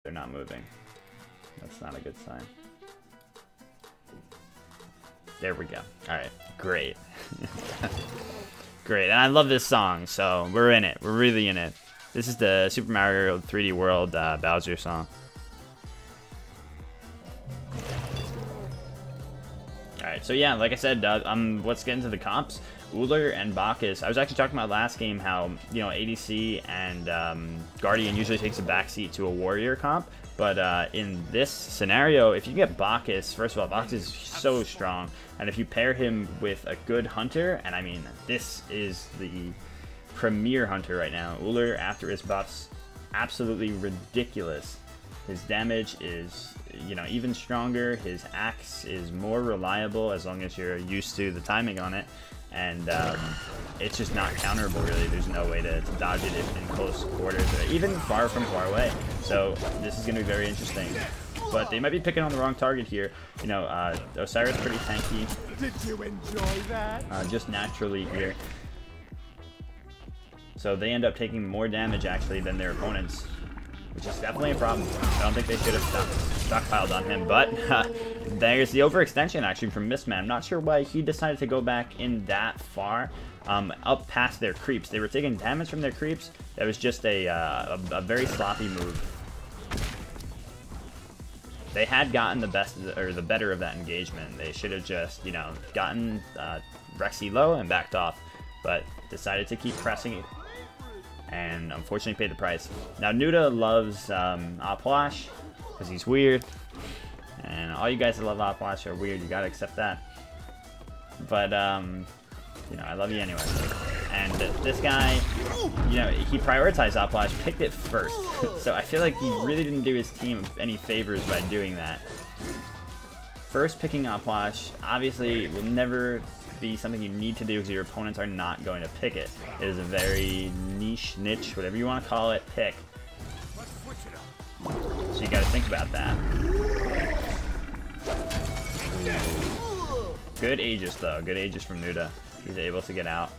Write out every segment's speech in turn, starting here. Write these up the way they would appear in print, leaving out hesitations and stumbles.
They're not moving. That's not a good sign. There we go. Alright, great. Great, and I love this song, so we're in it. We're really in it. This is the Super Mario 3D World Bowser song. Alright, so yeah, like I said, let's get into the comps. Ullr and Bacchus. I was actually talking about last game how, you know, ADC and Guardian usually takes a backseat to a warrior comp. But in this scenario, if you get Bacchus, first of all, Bacchus is so strong. And if you pair him with a good hunter, and I mean, this is the premier hunter right now. Ullr, after his buffs, absolutely ridiculous. His damage is, you know, even stronger. His axe is more reliable as long as you're used to the timing on it. And it's just not counterable, really. There's no way to dodge it in close quarters, or even far away. So this is going to be very interesting. But they might be picking on the wrong target here. You know, Osiris pretty tanky. Did you enjoy that? Just naturally here. So they end up taking more damage, actually, than their opponents, which is definitely a problem. I don't think they should have stockpiled on him, but there's the overextension, actually, from Mistman. I'm not sure why he decided to go back in that far, up past their creeps. They were taking damage from their creeps. That was just a very sloppy move. They had gotten the best, or the better of that engagement. They should have just, you know, gotten Rexy low and backed off, but decided to keep pressing it, and unfortunately paid the price. Now Nuda loves Puch because he's weird, and all you guys that love Puch are weird. You gotta accept that. But you know, I love you anyway. And this guy, you know, he prioritized Puch, picked it first. So I feel like he really didn't do his team any favors by doing that. First picking Puch, obviously, will never be something you need to do because your opponents are not going to pick it. It is a very niche, whatever you want to call it, pick. So you got to think about that. Good Aegis though, good Aegis from Nuda. He's able to get out.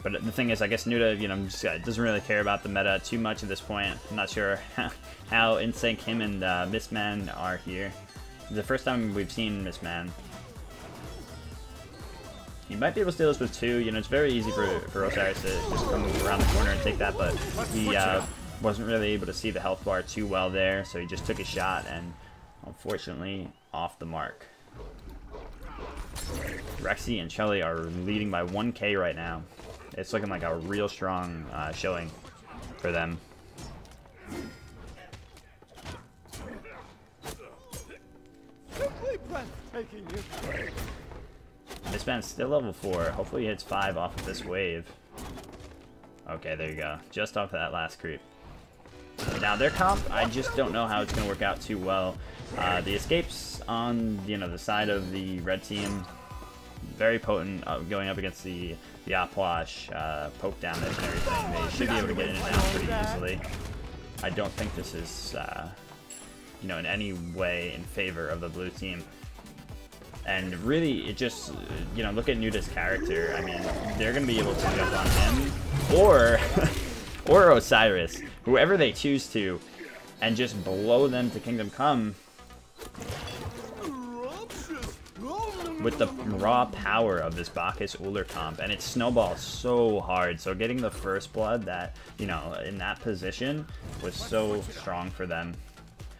But the thing is, I guess Nuda, you know, just, doesn't really care about the meta too much at this point. I'm not sure how in sync him and Mistman are here. It's the first time we've seen Mistman. He might be able to steal this with 2. You know, it's very easy for Osiris to just come around the corner and take that, but he wasn't really able to see the health bar too well there, so he just took a shot and unfortunately off the mark. Rexy and Shelly are leading by 1K right now. It's looking like a real strong showing for them. This man's still level 4. Hopefully he hits 5 off of this wave. Okay, there you go. Just off of that last creep. Now their comp, I just don't know how it's going to work out too well. The escapes on, you know, the side of the red team, very potent, going up against the Puch, poke damage and everything. They should be able to get in and out pretty easily. I don't think this is, you know, in any way in favor of the blue team. And really, it just, you know, look at Nuda's character. I mean, they're going to be able to jump on him, or Osiris, whoever they choose to, and just blow them to Kingdom Come with the raw power of this Bacchus Ullr comp. And it snowballs so hard. So getting the first blood that, you know, in that position was so strong for them.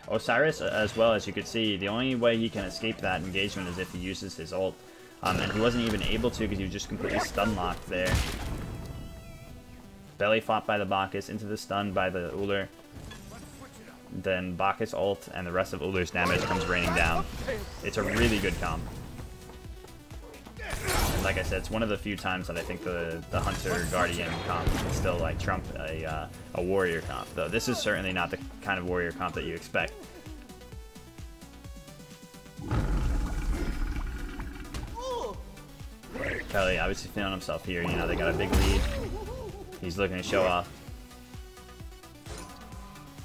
Osiris, as well, as you could see, the only way he can escape that engagement is if he uses his ult. And he wasn't even able to because he was just completely stun-locked there. Belly fought by the Bacchus, into the stun by the Ullr. Then Bacchus ult, and the rest of Ullr's damage comes raining down. It's a really good comp. And like I said, it's one of the few times that I think the Hunter Guardian comp can still like trump a warrior comp. Though this is certainly not the kind of warrior comp that you expect. Kelly obviously feeling himself here. You know, they got a big lead. He's looking to show off.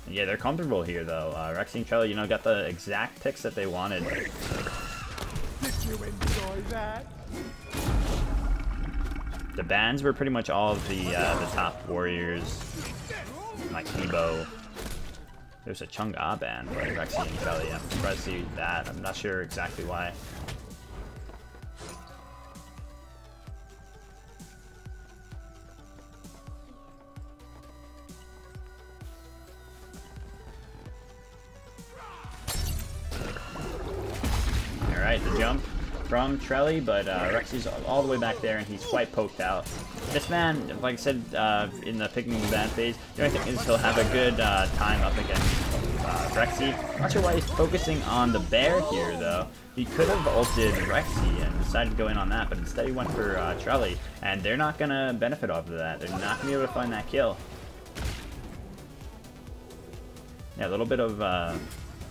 Yeah, they're comfortable here though. Rexy and Kelly, you know, got the exact picks that they wanted. Did you enjoy that? The bans were pretty much all of the top warriors, like Kibo. There's a Chang'e ban by Rexy and Kelly. I'm surprised to see that. I'm not sure exactly why. Alright, the jump from Trelly, but Rexy's all the way back there, and he's quite poked out. This man, like I said in the picking the ban phase, the only thing is he'll have a good time up against Rexy. I'm not sure why he's focusing on the bear here, though. He could have ulted Rexy and decided to go in on that, but instead he went for Trelly, and they're not going to benefit off of that. They're not going to be able to find that kill. Yeah, a little bit of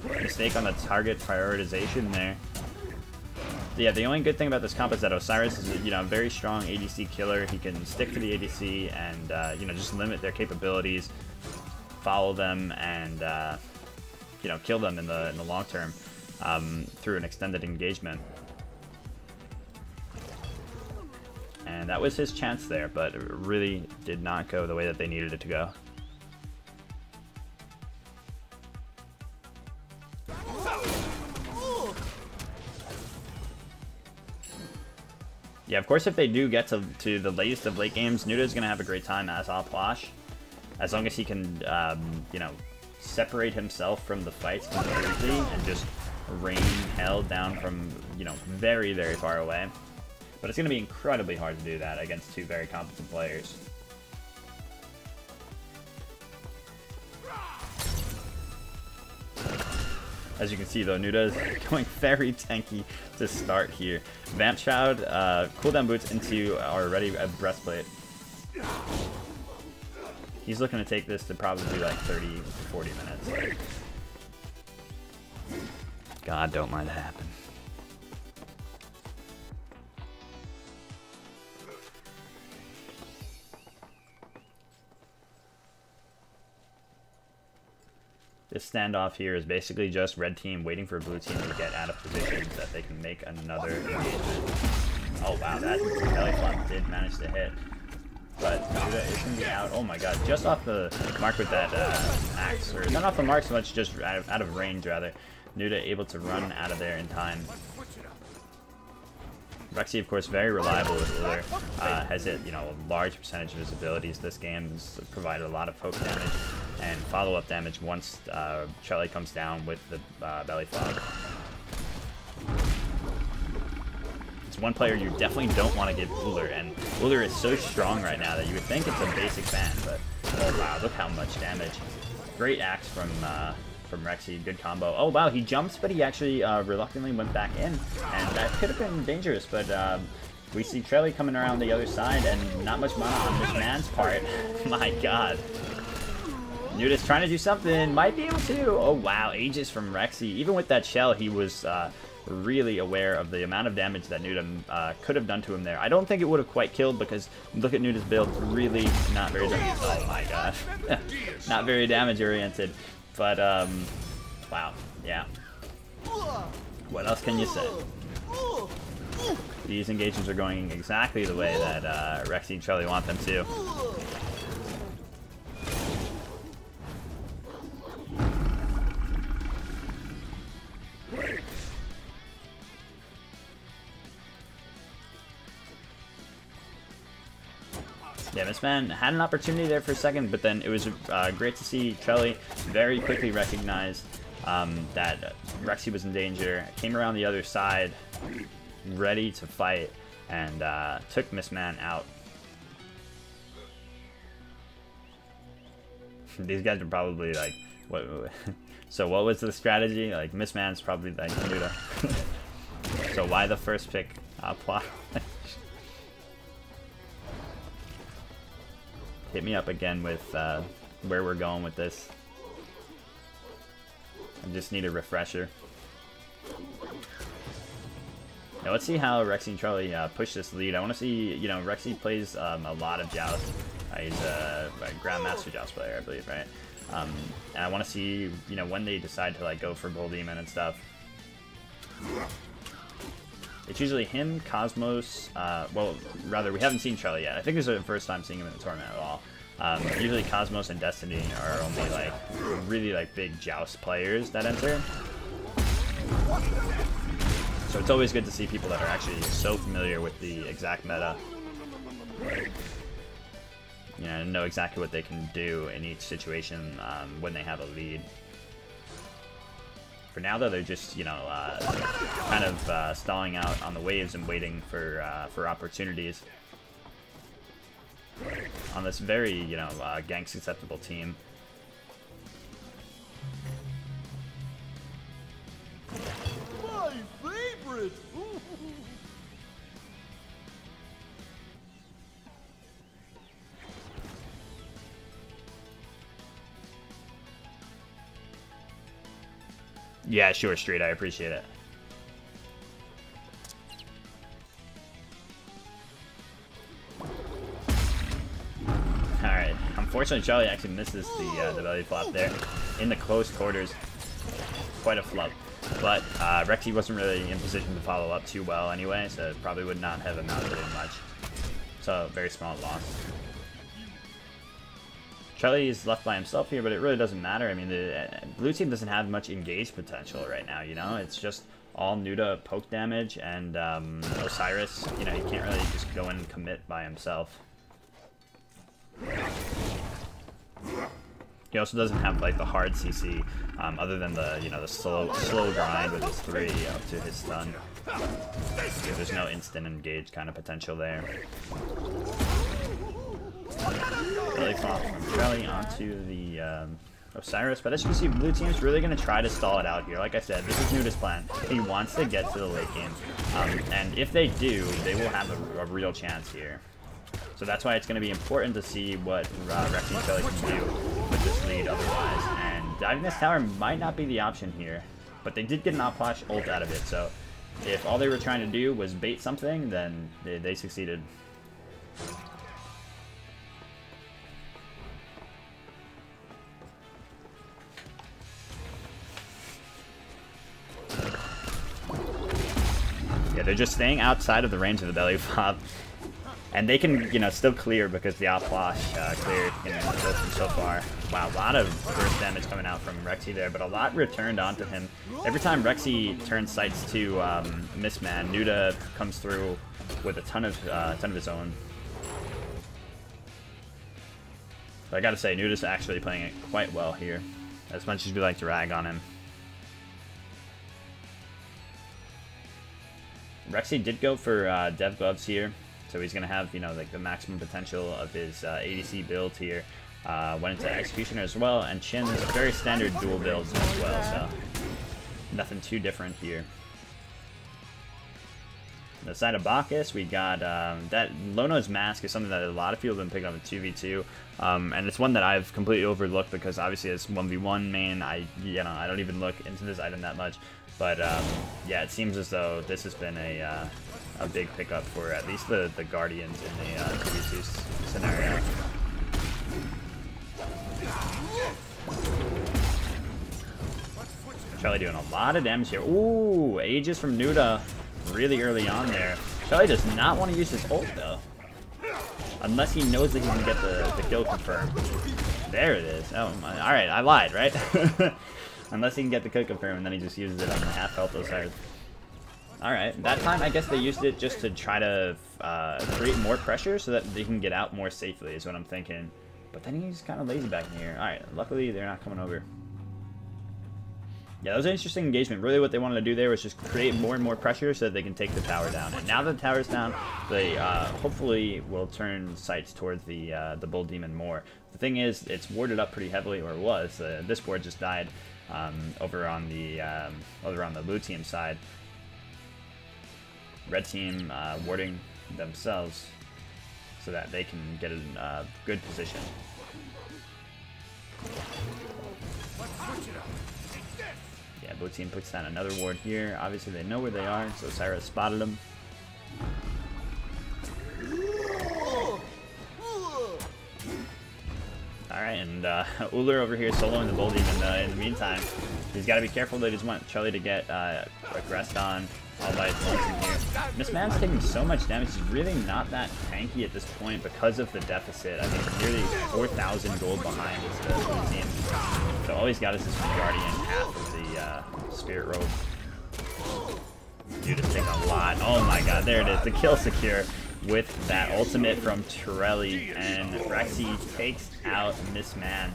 mistake on the target prioritization there. Yeah, the only good thing about this comp is that Osiris is, you know, a very strong ADC killer. He can stick to the ADC and, you know, just limit their capabilities, follow them, and, you know, kill them in the long term through an extended engagement. And that was his chance there, but it really did not go the way that they needed it to go. Yeah, of course, if they do get to the latest of late games, Nuda is going to have a great time as Puch, as long as he can, you know, separate himself from the fights completely and just rain hell down from, you know, very, very far away. But it's going to be incredibly hard to do that against two very competent players. As you can see, though, Nuda is going very tanky to start here. Vamp Shroud, cooldown boots into already a breastplate. He's looking to take this to probably like 30 to 40 minutes. God, don't mind that happen. This standoff here is basically just red team waiting for blue team to get out of position so that they can make another engagement. Oh wow, that belly flop did manage to hit. But Nuda is going to be out. Oh my god, just off the mark with that axe. Or not off the mark so much, just out of range rather. Nuda able to run out of there in time. Rexy, of course, very reliable with Ullr. Has hit, you know, a large percentage of his abilities this game. Has provided a lot of poke damage and follow-up damage once Charlie comes down with the belly flop. It's one player you definitely don't want to give Ullr, and Ullr is so strong right now that you would think it's a basic ban, but oh wow, look how much damage. Great axe from Rexy, good combo. Oh wow, he jumps, but he actually reluctantly went back in, and that could have been dangerous, but we see Trelly coming around the other side, and not much mana on this man's part. My god. Nuda's trying to do something, might be able to. Oh wow, ages from Rexy. Even with that shell, he was really aware of the amount of damage that Nuda could have done to him there. I don't think it would have quite killed because look at Nuda's build, really not very damage. Oh my gosh. Not very damage oriented. But, wow, yeah. What else can you say? These engagements are going exactly the way that Rexy and Charlie want them to. Yeah, this man had an opportunity there for a second, but then it was great to see Trelly very quickly recognize that Rexy was in danger, came around the other side, ready to fight, and took Miss Man out. These guys are probably like, what? So what was the strategy? Like, Miss Man's probably like, Nuda. So why the first pick? Plot. Hit me up again with where we're going with this. I just need a refresher. Now let's see how Rexy and Charlie push this lead. I want to see, you know, Rexy plays a lot of Joust. He's a Grandmaster Joust player, I believe, right? And I want to see, you know, when they decide to like go for Bull Demon and stuff. it's usually him, Cosmos, well, rather, we haven't seen Charlie yet. I think this is the first time seeing him in the tournament at all. Usually Cosmos and Destiny are only, like, really, like, big Joust players that enter. So it's always good to see people that are actually so familiar with the exact meta. You know, and know exactly what they can do in each situation when they have a lead. For now, though, they're just, you know, kind of stalling out on the waves and waiting for opportunities on this very, you know, gank susceptible team. My favorite. Yeah, sure, Street. I appreciate it. Alright. Unfortunately, Charlie actually misses the belly flop there in the close quarters. Quite a flub. But Rexy wasn't really in position to follow up too well anyway, so it probably would not have amounted in much. So, very small loss. Charlie is left by himself here, but it really doesn't matter. I mean, the blue team doesn't have much engaged potential right now, you know? It's just all Nuda poke damage, and Osiris, you know, he can't really just go in and commit by himself. He also doesn't have, like, the hard CC, other than the, you know, the slow grind with his 3 up to his stun. There's no instant engage kind of potential there. Really fought from Charlie onto the Osiris, but as you can see, blue team's really going to try to stall it out here. Like I said, this is Nuda's plan. He wants to get to the late game, and if they do, they will have a real chance here. So that's why it's going to be important to see what Rexy and Charlie can do with this lead otherwise. And diving this tower might not be the option here, but they did get an Puch ult out of it, so if all they were trying to do was bait something, then they succeeded. Yeah, they're just staying outside of the range of the belly flop. And they can, you know, still clear because the outflash cleared, you know, so far. Wow, a lot of burst damage coming out from Rexy there, but a lot returned onto him. Every time Rexy turns sights to Missman, Nuda comes through with a ton of his own. But I gotta say, Nuda's actually playing it quite well here, as much as we like to rag on him. Rexy did go for Dev Gloves here. So he's going to have, you know, like the maximum potential of his ADC build here. Went into Executioner as well, and Chin's very standard dual builds as well, so nothing too different here. On the side of Bacchus, we got that Lono's Mask is something that a lot of people have been picking up in 2v2, and it's one that I've completely overlooked because obviously it's 1v1 main. I don't even look into this item that much, but yeah, it seems as though this has been a big pickup for at least the Guardians in the 2v2 scenario. Charlie doing a lot of damage here. Ooh, Aegis from Nuda really early on there. Charlie does not want to use his ult though, unless he knows that he can get the kill confirmed. There it is. Oh my! All right, I lied, right? Unless he can get the kill confirmed, and then he just uses it on the half health Osiris. Alright, that time I guess they used it just to try to create more pressure so that they can get out more safely is what I'm thinking. But then he's kind of lazy back in here. Alright, luckily they're not coming over. Yeah, that was an interesting engagement. Really what they wanted to do there was just create more and more pressure so that they can take the tower down. And now that the tower's down, they hopefully will turn sights towards the Bull Demon more. The thing is, it's warded up pretty heavily, or it was. This board just died over on the blue team side. Red team warding themselves so that they can get in a good position. Yeah, blue team puts down another ward here. Obviously they know where they are, so Osiris spotted them. Alright, and Ullr over here soloing the Bull Demon in the meantime. He's got to be careful that he doesn't want Charlie to get aggressed on. all by its lonesome here. Miss Man's taking so much damage. He's really not that tanky at this point because of the deficit. I mean, nearly 4,000 gold behind is the team. So all he's got is this Guardian, half of the Spirit Robe. Dude is taking a lot. Oh my god, there it is. The kill secure with that ultimate from Torelli, and Rexy takes out Miss Man.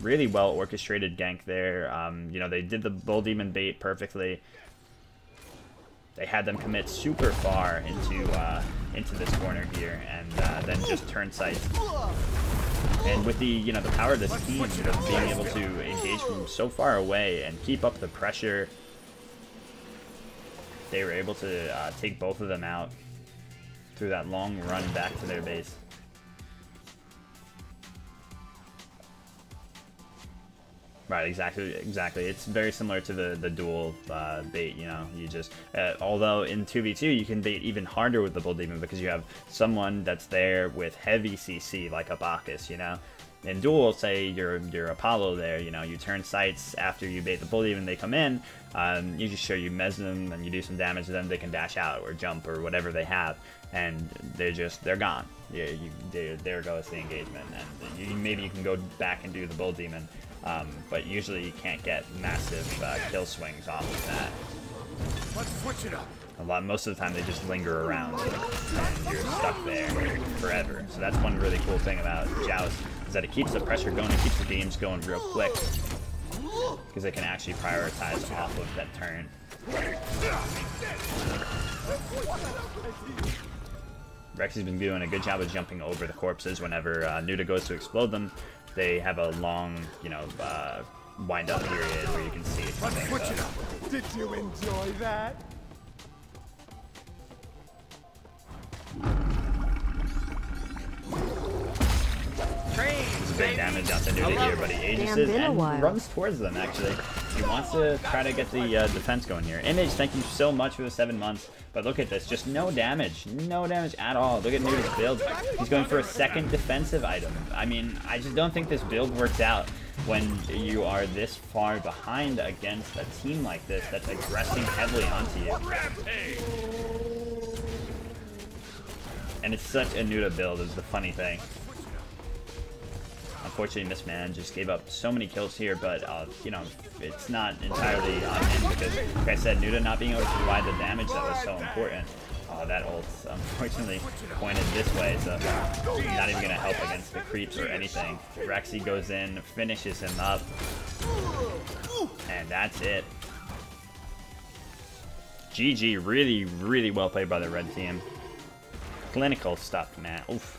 Really well orchestrated gank there. You know, they did the Bull Demon bait perfectly. They had them commit super far into this corner here, and then just turn sights. And with the the power of this team, being able to engage from so far away and keep up the pressure, they were able to take both of them out through that long run back to their base. Right, exactly. It's very similar to the duel bait, you know. You just, although in 2v2 you can bait even harder with the Bull Demon because you have someone that's there with heavy CC like a Bacchus, you know. In duel, say you're Apollo there, you know, you turn sights after you bait the Bull Demon, they come in, you just show you mez them and you do some damage to them, they can dash out or jump or whatever they have, and they're gone. There goes the engagement, and maybe you can go back and do the Bull Demon. But usually you can't get massive kill swings off of that. Let's switch it up. Most of the time they just linger around, and you're stuck there forever. So that's one really cool thing about Joust, is that it keeps the pressure going, it keeps the games going real quick, because it can actually prioritize off of that turn. Rexy's been doing a good job of jumping over the corpses whenever Nuda goes to explode them. They have a long, wind-up period where you can see it coming. Did you enjoy that? Big damage out to Nuda here, but he ages and runs towards them, actually. He wants to try to get the defense going here. Image, thank you so much for the 7 months. But look at this, just no damage. No damage at all. Look at Nuda's build. He's going for a second defensive item. I mean, I just don't think this build works out when you are this far behind against a team like this that's aggressing heavily onto you. And it's such a Nuda build is the funny thing. Unfortunately, Miss Man just gave up so many kills here, but, it's not entirely on him because, like I said, Nuda not being able to provide the damage that was so important. That ult, unfortunately, pointed this way, so not even going to help against the creeps or anything. Rexy goes in, finishes him up, and that's it. GG, really, really well played by the red team. Clinical stuff, man. Oof.